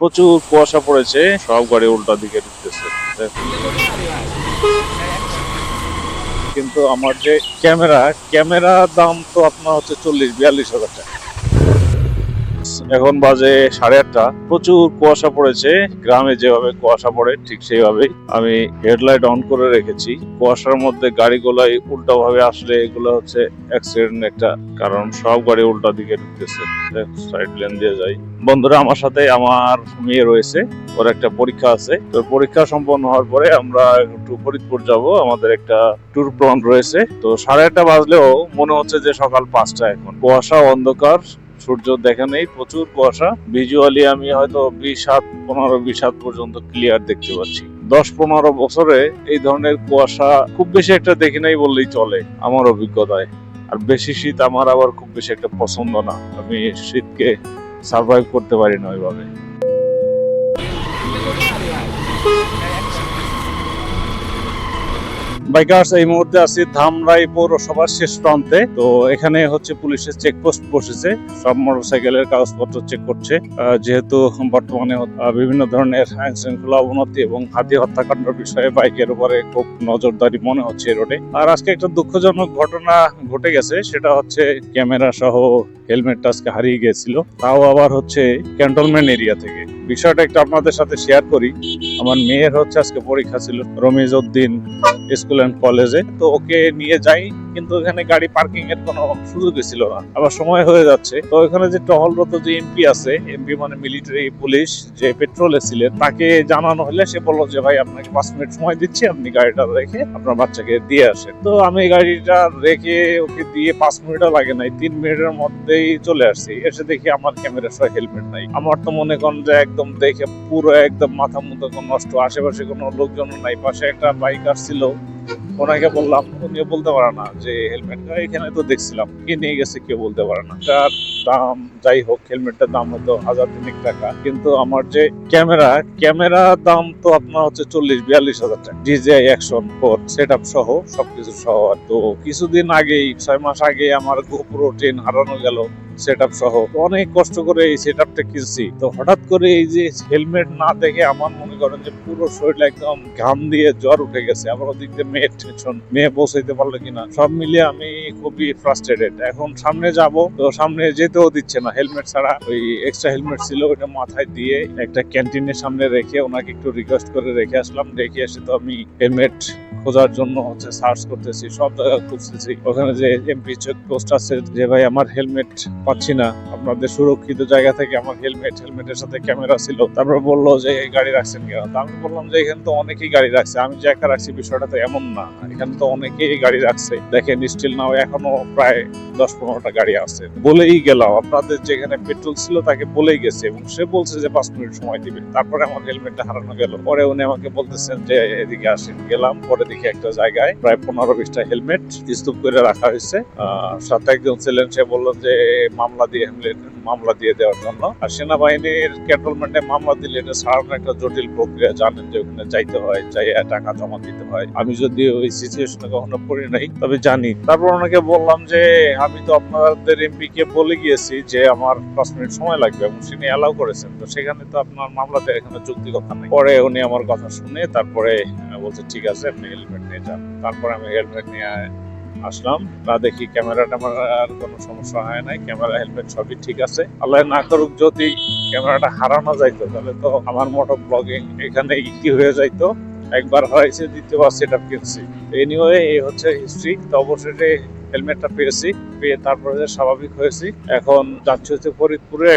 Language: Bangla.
প্রচুর কুয়াশা পড়েছে, সব গাড়ি উল্টা দিকে ঢুকতেছে। কিন্তু আমার যে ক্যামেরা দাম তো আপনার হচ্ছে 40-42 হাজার টাকা। এখন বাজে 8:30। প্রচুর কুয়াশা পড়েছে, গ্রামে যেভাবে কুয়াশা পড়ে ঠিক সেইভাবেই আমি হেডলাইট অন করে রেখেছি। কুয়াশার মধ্যে গাড়িগুলাই উল্টা ভাবে আসলে এগুলো হচ্ছে অ্যাক্সিডেন্ট একটা কারণ। সব গাড়ি উল্টা দিকে ঢুকতেছে, সাইড লেন দিয়ে যাই। বন্ধুরা, আমার সাথে আমার মেয়ে রয়েছে, ওর একটা পরীক্ষা আছে। তো পরীক্ষা সম্পন্ন হওয়ার পরে আমরা একটু ফরিদপুর যাব, আমাদের একটা ট্যুর প্ল্যান রয়েছে। তো 8:30 বাজলেও মনে হচ্ছে যে সকাল 5টা। এখন কুয়াশা, অন্ধকার, সূর্য দেখা নেই, প্রচুর কুয়াশা। ভিজুয়ালি আমি হয়তো 20 হাত পর্যন্ত ক্লিয়ার দেখতে পাচ্ছি। 10-15 বছরে এই ধরনের কুয়াশা খুব বেশি একটা দেখি নাই বললেই চলে আমার অভিজ্ঞতায়। আর বেশি শীত আমার আবার খুব বেশি একটা পছন্দ না, আমি শীতকে সার্ভাইভ করতে পারি না ওইভাবে। বাইকার্স, এই মুহূর্তে আছি ধামরাই পৌরসভার শেষ প্রান্তে। তো এখানে হচ্ছে পুলিশের চেকপোস্ট বসেছে, সব মোটরসাইকেলের কাগজপত্র চেক করছে। যেহেতু বর্তমানে বিভিন্ন ধরনের আইন শৃঙ্খলা অবনতি এবং হাতি হত্যাকাণ্ড বিষয়ে বাইকের উপরে খুব নজরদারি মনে হচ্ছে রোডে। আর আজকে একটা দুঃখজনক ঘটনা ঘটে গেছে, সেটা হচ্ছে ক্যামেরা সহ হেলমেটটা আজকে হারিয়ে গিয়েছিল, তাও আবার হচ্ছে ক্যান্টনমেন্ট এরিয়া থেকে। বিষয়টা একটু আপনাদের সাথে শেয়ার করি। আমার মেয়ের হচ্ছে আজকে পরীক্ষা ছিল রমিজ উদ্দিন স্কুল অ্যান্ড কলেজে। তো ওকে নিয়ে যাই, কিন্তু এখানে গাড়ি পার্কিং এর কোনো সুযোগই ছিল না, আবার সময় হয়ে যাচ্ছে। তো এখানে যে টহলরত যে এমপি আছে, এমপি মানে মিলিটারি পুলিশ, যে পেট্রোলে ছিলেন, তাকে জানানো হলে সে বললো যে ভাই আপনাকে 5 মিনিট সময় দিচ্ছি, আপনি গাড়িটা রেখে আপনার বাচ্চাকে দিয়ে আসেন। তো আমি গাড়িটা রেখে ওকে দিয়ে 5 মিনিটও লাগে নাই, 3 মিনিটের মধ্যেই চলে আসছি। এসে দেখি আমার ক্যামেরা সহ হেলমেট নাই। আমার তো মনে করেন যে একদম দেখে পুরো একদম মাথা মুথা নষ্ট। আশেপাশে কোনো লোকজন নাই, পাশে একটা বাইক আসছিল, ওনাকে বললাম, উনিও বলতে পারে না যে হেলমেট এখানে তো দেখছিলাম, কে নিয়ে গেছে কেউ বলতে পারে না। তার দাম যাই হোক, হেলমেটটার দাম হতো 1000-3 টাকা, কিন্তু আমার যে ক্যামেরা দাম তো আপনার হচ্ছে 40-42 হাজার টাকা। DJI Action 4 সেট আপ সহ সবকিছু সহ। তো কিছুদিন আগেই, 6 মাস আগে আমার GoPro 10 হারানো গেল সেট আপ সহ। অনেক কষ্ট করে এই সেট আপটা কিনছি। তো হঠাৎ করে এই যে হেলমেট না দেখে আমার মনে করেন যে পুরো শরীর একদম ঘাম দিয়ে জ্বর উঠে গেছে। আবার ওদিক দিয়ে মেয়ের টেনশন, মেয়ে পৌঁছাইতে পারলো কিনা, সব মিলিয়ে আমি খুবই ফ্রাস্ট্রেটেড। এখন সামনে যাব, তো সামনে যেতেও দিচ্ছে না হেলমেট ছাড়া। ওই এক্সট্রা হেলমেট ছিল, ওইটা মাথায় দিয়ে একটা ক্যান্টিনের সামনে রেখে ওনাকে একটু রিকোয়েস্ট করে রেখে আসলাম। রেখে এসে তো আমি হেলমেট খোঁজার জন্য হচ্ছে সার্চ করতেছি, সব জায়গায় খুঁজতেছি। ওখানে যে এমপি চেক পোস্ট আছে, যে ভাই আমার হেলমেট পাচ্ছি না, আপনাদের সুরক্ষিত জায়গা থেকে আমার হেলমেটের সাথে ক্যামেরা ছিল। তারপর বললো যে এই গাড়ি রাখছেন কেন? আমি বললাম যে এখানে তো অনেকেই গাড়ি রাখছে, আমি যে একা রাখছি বিষয়টা তো এমন না, এখানে তো অনেকেই গাড়ি রাখছে। দেখেন স্টিল নাও এখনো প্রায় 10-15টা গাড়ি আছে। বলেই গেলাম, আপনাদের যেখানে পেট্রোল ছিল তাকে বলেই গেছে, এবং সে বলছে যে 5 মিনিট সময় দিবে। তারপরে আমার হেলমেটটা হারানো গেল। পরে উনি আমাকে বলতেছেন যে এদিকে আসেন। গেলাম, পরে দেখি একটা জায়গায় প্রায় 15-20টা হেলমেট স্তূপ করে রাখা হয়েছে। সাথে একজন ছিলেন, সে বললেন যে মামলা দিয়ে দেওয়ার জন্য। আর সেনাবাহিনীর ক্যান্টনমেন্টে মামলা দিলে এটা সাধারণ একটা জটিল প্রক্রিয়া, জানেন যে ওখানে যাইতে হয়, যাই টাকা জমা দিতে হয়। আমি যদি ওই সিচুয়েশনে কখনো পড়ি নাই, তবে জানি। তারপর ওনাকে বললাম যে আমি তো আপনাদের এমপি কে বলে গিয়েছি যে আমার 5 মিনিট সময় লাগবে, এবং তিনি অ্যালাউ করেছেন। তো সেখানে তো আপনার মামলাতে এখানে যুক্তি কথা নেই। পরে উনি আমার কথা শুনে তারপরে বলছে ঠিক আছে, আপনি হেলমেট নিয়ে যান। তারপরে আমি হেলমেট নিয়ে আসলাম। না দেখি ক্যামেরার কোনো সমস্যা হয় নাই, ক্যামেরা হেলমেট সবই ঠিক আছে। আল্লাহ না করুক যদি ক্যামেরাটা হারানো যাইতো, তাহলে তো আমার মোটো ব্লগিং এখানে ইতি হয়ে যাইতো। একবার হয়েছে, দ্বিতীয়বার সেট আপ কিনছি। এনিওয়ে, এই হচ্ছে হিস্ট্রি। তো অবশেষে হেলমেটটা পেয়েছি, পেয়ে তারপরে স্বাভাবিক হয়েছি। এখন যাচ্ছি হচ্ছে ফরিদপুরে।